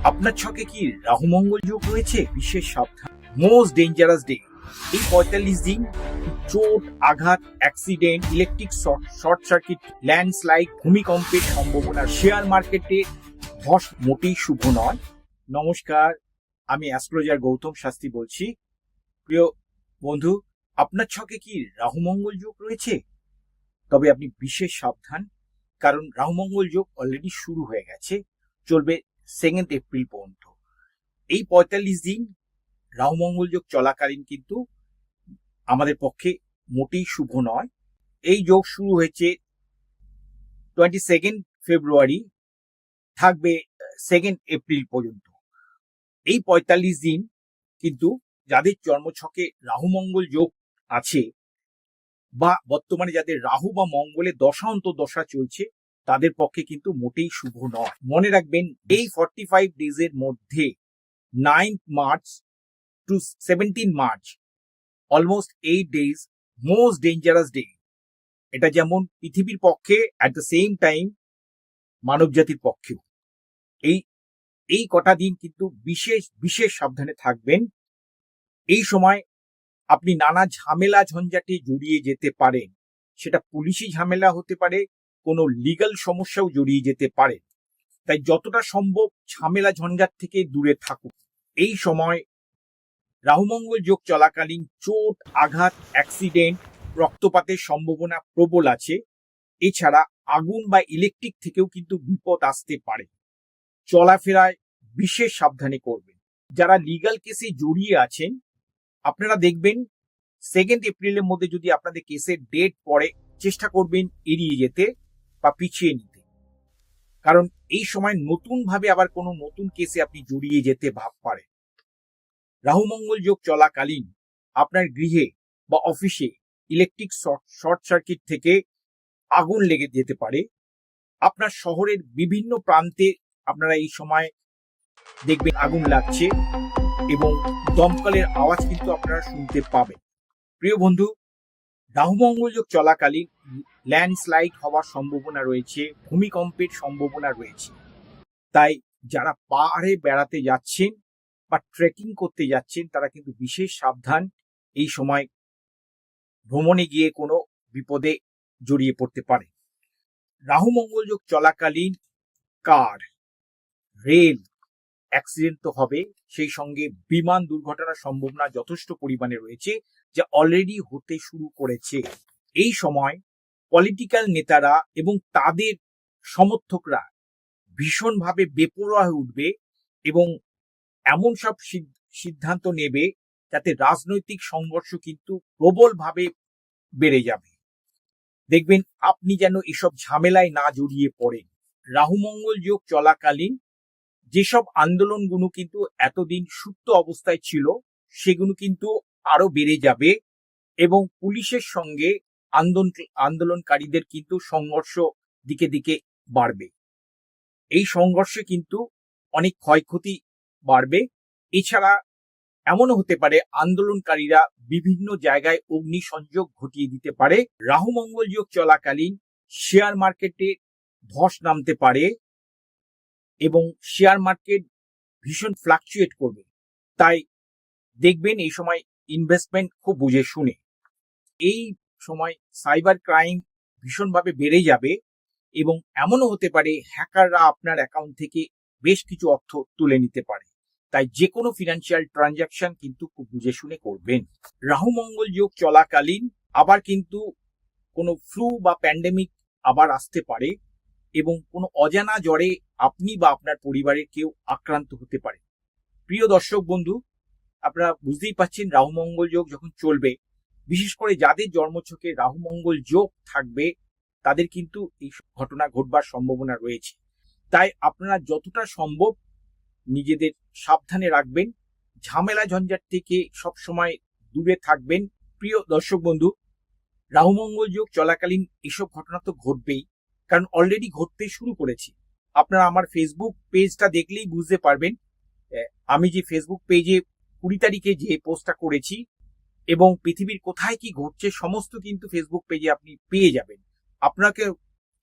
আপনার ছকে কি রাহু মঙ্গল যোগ রয়েছে? বিশেষ সাবধান, মোস্ট ডেঞ্জারাস ডে। এই ৪৫ দিন চোট, আঘাত, accident, electric short circuit, landslide, ভূমিকম্পের সম্ভাবনা, শেয়ার মার্কেটে ধস মোটেই শুভ নয়। নমস্কার, আমি অ্যাস্ট্রোলজার গৌতম শাস্ত্রী বলছি। প্রিয় বন্ধু, আপনার ছকে কি রাহু মঙ্গল যোগ রয়েছে? তবে আপনি বিশেষ সাবধান, কারণ রাহু মঙ্গল যোগ অলরেডি শুরু হয়ে গেছে, চলবে 2 এপ্রিল পর্যন্ত। এই ৪৫ দিন রাহু মঙ্গল যোগ চলাকালীন কিন্তু আমাদের পক্ষে মোটেই শুভ নয়। এই যোগ শুরু হয়েছে 22 ফেব্রুয়ারি, থাকবে 2 এপ্রিল পর্যন্ত। এই ৪৫ দিন কিন্তু যাদের জন্মছকে রাহু মঙ্গল যোগ আছে, বা বর্তমানে যাদের রাহু বা মঙ্গলের দশা অন্তর্দশা চলছে, তাদের পক্ষে কিন্তু মোটেই শুভ নয়। মনে রাখবেন, এই 45 ডেজের মধ্যে 9 March to 17 March, almost 8 days, most dangerous day. এটা যেমন পৃথিবীর পক্ষে, অ্যাট দ্য সেম টাইম মানব জাতির পক্ষেও। এই কটা দিন কিন্তু বিশেষ সাবধানে থাকবেন। এই সময় আপনি নানা ঝামেলা ঝঞ্ঝাটে জড়িয়ে যেতে পারেন। সেটা পুলিশি ঝামেলা হতে পারে, কোনো লিগ্যাল সমস্যাও জড়িয়ে যেতে পারে। তাই যতটা সম্ভব ঝামেলা ঝঞ্ঝাট থেকে দূরে থাকুন। এই সময় রাহু মঙ্গল যোগ চলাকালীন চোট, আঘাত, অ্যাক্সিডেন্ট, রক্তপাতের সম্ভাবনা প্রবল আছে। এছাড়া আগুন বা ইলেকট্রিক থেকেও কিন্তু বিপদ আসতে পারে। চলাফেরায় বিশেষ সাবধানে করবেন। যারা লিগ্যাল কেসে জড়িয়ে আছেন, আপনারা দেখবেন 2 এপ্রিলের মধ্যে যদি আপনাদের কেসের ডেট পড়ে, চেষ্টা করবেন এড়িয়ে যেতে বা পিছিয়ে নিতে, কারণ এই সময় নতুন ভাবে আবার কোনো নতুন কেসে আপনি জড়িয়ে যেতে ভাব পারে। রাহু মঙ্গল যোগ চলাকালীন আপনার গৃহে বা অফিসে ইলেকট্রিক শর্ট সার্কিট থেকে আগুন লেগে যেতে পারে। আপনার শহরের বিভিন্ন প্রান্তে আপনারা এই সময় দেখবেন আগুন লাগছে এবং দমকলের আওয়াজ কিন্তু আপনারা শুনতে পাবেন। প্রিয় বন্ধু, রাহু মঙ্গল যোগ চলাকালীন ল্যান্ডস্লাইড হওয়ার সম্ভাবনা রয়েছে, ভূমিকম্পের সম্ভাবনা রয়েছে। তাই যারা পাহাড়ে বেড়াতে যাচ্ছেন বা ট্রেকিং করতে যাচ্ছেন, তারা কিন্তু বিশেষ সাবধান। এই সময় ভ্রমণে গিয়ে কোনো বিপদে জড়িয়ে পড়তে পারে। রাহু মঙ্গল যোগ চলাকালীন কার, রেল অ্যাক্সিডেন্ট তো হবে, সেই সঙ্গে বিমান দুর্ঘটনার সম্ভাবনা যথেষ্ট পরিমাণে রয়েছে, যা অলরেডি হতে শুরু করেছে। এই সময় পলিটিক্যাল নেতারা এবং তাদের সমর্থকরা ভীষণভাবে বেপরোয়া হয়ে উঠবে এবং এমন সব সিদ্ধান্ত নেবে যাতে রাজনৈতিক সংঘর্ষ কিন্তু প্রবলভাবে বেড়ে যাবে। দেখবেন আপনি যেন এসব ঝামেলায় না জড়িয়ে পড়েন। রাহু মঙ্গল যোগ চলাকালীন যেসব আন্দোলনগুলো কিন্তু এতদিন সুপ্ত অবস্থায় ছিল, সেগুলো কিন্তু আরো বেড়ে যাবে এবং পুলিশের সঙ্গে আন্দোলনকারীদের কিন্তু সংঘর্ষ দিকে দিকে বাড়বে। এই সংঘর্ষে কিন্তু অনেক ক্ষয়ক্ষতি বাড়বে। এছাড়া এমনও হতে পারে আন্দোলনকারীরা বিভিন্ন জায়গায় অগ্নিসংযোগ ঘটিয়ে দিতে পারে। রাহু মঙ্গল যোগ চলাকালীন শেয়ার মার্কেটে ধস নামতে পারে এবং শেয়ার মার্কেট ভীষণ ফ্লাকচুয়েট করবে। তাই দেখবেন এই সময় ইনভেস্টমেন্ট খুব বুঝে শুনে। এই সময় সাইবার ক্রাইম ভীষণভাবে বেড়ে যাবে এবং এমনও হতে পারে হ্যাকাররা আপনার অ্যাকাউন্ট থেকে বেশ কিছু অর্থ তুলে নিতে পারে। তাই যে কোনো ফিনান্সিয়াল ট্রানজাকশন কিন্তু খুব বুঝে শুনে করবেন। রাহু মঙ্গল যোগ চলাকালীন আবার কিন্তু কোনো ফ্লু বা প্যান্ডেমিক আবার আসতে পারে এবং কোনো অজানা জ্বরে আপনি বা আপনার পরিবারের কেউ আক্রান্ত হতে পারে। প্রিয় দর্শক বন্ধু, আপনারা বুঝতেই পাচ্ছেন রাহু মঙ্গল যোগ যখন চলবে, বিশেষ করে যাদের জন্মছকে রাহু মঙ্গল যোগ থাকবে, তাদের কিন্তু এই ঘটনা ঘটবার সম্ভাবনা রয়েছে। তাই আপনারা যতটা সম্ভব নিজেদের সাবধানে রাখবেন, ঝামেলা ঝঞ্ঝাট থেকে সবসময় দূরে থাকবেন। প্রিয় দর্শক বন্ধু, রাহু মঙ্গল যোগ চলাকালীন এসব ঘটনা তো ঘটবেই, কারণ অলরেডি ঘটতে শুরু করেছে। আপনারা আমার ফেসবুক পেজটা দেখলেই বুঝতে পারবেন। আমি যে ফেসবুক পেজে 20 তারিখে যে পোস্টটা করেছি এবং পৃথিবীর কোথায় কি ঘটছে সমস্ত কিন্তু ফেসবুক পেজে আপনি পেয়ে যাবেন। আপনাকে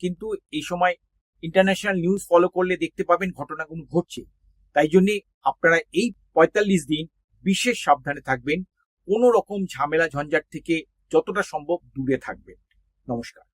কিন্তু এই সময় ইন্টারন্যাশনাল নিউজ ফলো করলে দেখতে পাবেন ঘটনাগুলো ঘটছে। তাই জন্য আপনারা এই ৪৫ দিন বিশেষ সাবধানে থাকবেন, কোনো রকম ঝামেলা ঝঞ্ঝাট থেকে যতটা সম্ভব দূরে থাকবেন। নমস্কার।